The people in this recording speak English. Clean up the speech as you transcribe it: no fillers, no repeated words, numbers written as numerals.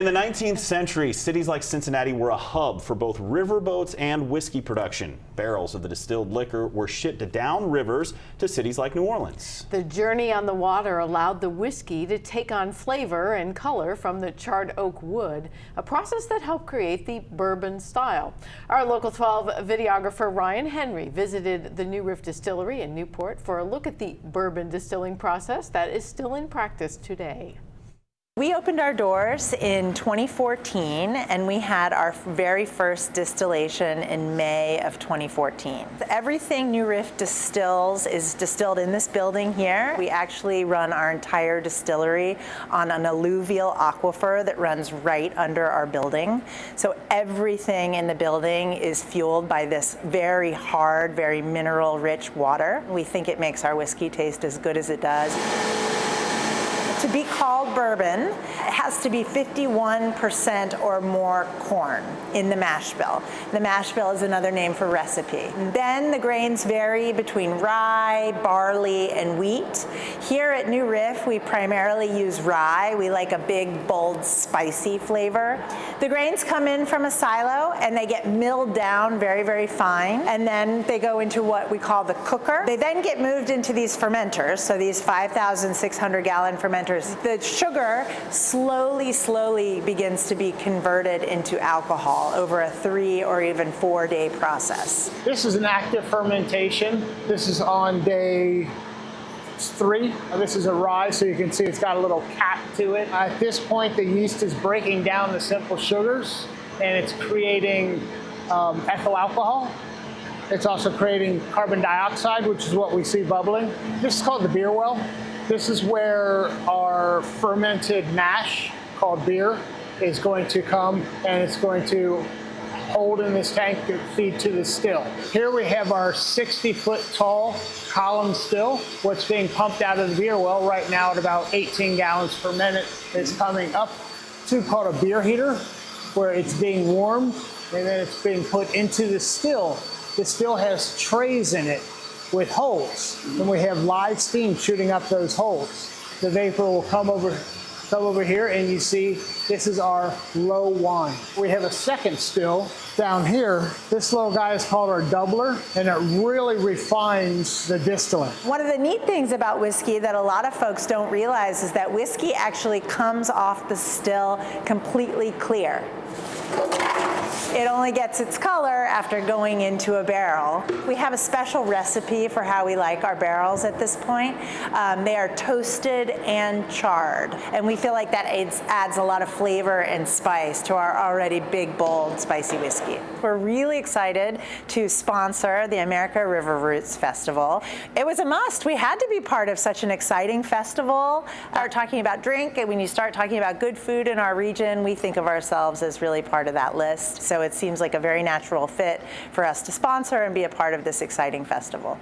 In the 19th century, cities like Cincinnati were a hub for both riverboats and whiskey production. Barrels of the distilled liquor were shipped down rivers to cities like New Orleans. The journey on the water allowed the whiskey to take on flavor and color from the charred oak wood, a process that helped create the bourbon style. Our Local 12 videographer Ryan Henry visited the new Riff Distillery in Newport for a look at the bourbon distilling process that is still in practice today. We opened our doors in 2014 and we had our very first distillation in May of 2014. Everything New Riff distills is distilled in this building here. We actually run our entire distillery on an alluvial aquifer that runs right under our building. So everything in the building is fueled by this very hard, very mineral-rich water. We think it makes our whiskey taste as good as it does. To be called bourbon, it has to be 51% or more corn in the mash bill. The mash bill is another name for recipe. Then the grains vary between rye, barley, and wheat. Here at New Riff, we primarily use rye. We like a big, bold, spicy flavor. The grains come in from a silo and they get milled down very, very fine. And then they go into what we call the cooker. They then get moved into these fermenters, so these 5,600-gallon fermenters. The sugar slowly begins to be converted into alcohol over a 3 or even 4-day process. This is an active fermentation. This is on day 3. This is a rye, so you can see it's got a little cap to it. At this point, the yeast is breaking down the simple sugars, and it's creating ethyl alcohol. It's also creating carbon dioxide, which is what we see bubbling. This is called the beer well. This is where our fermented mash, called beer, is going to come, and it's going to hold in this tank to feed to the still. Here we have our 60-foot tall column still. What's being pumped out of the beer well right now at about 18 gallons per minute is coming up to called a beer heater, where it's being warmed, and then it's being put into the still. The still has trays in it with holes, and we have live steam shooting up those holes. The vapor will come over here, and you see this is our low wine. We have a second still down here. This little guy is called our doubler, and it really refines the distillate. One of the neat things about whiskey that a lot of folks don't realize is that whiskey actually comes off the still completely clear. It only gets its color after going into a barrel. We have a special recipe for how we like our barrels at this point. They are toasted and charred, and we feel like that adds a lot of flavor and spice to our already big, bold, spicy whiskey. We're really excited to sponsor the America River Roots Festival. It was a must. We had to be part of such an exciting festival. Start talking about drink, and when you start talking about good food in our region, we think of ourselves as really part of that list. So it seems like a very natural fit for us to sponsor and be a part of this exciting festival.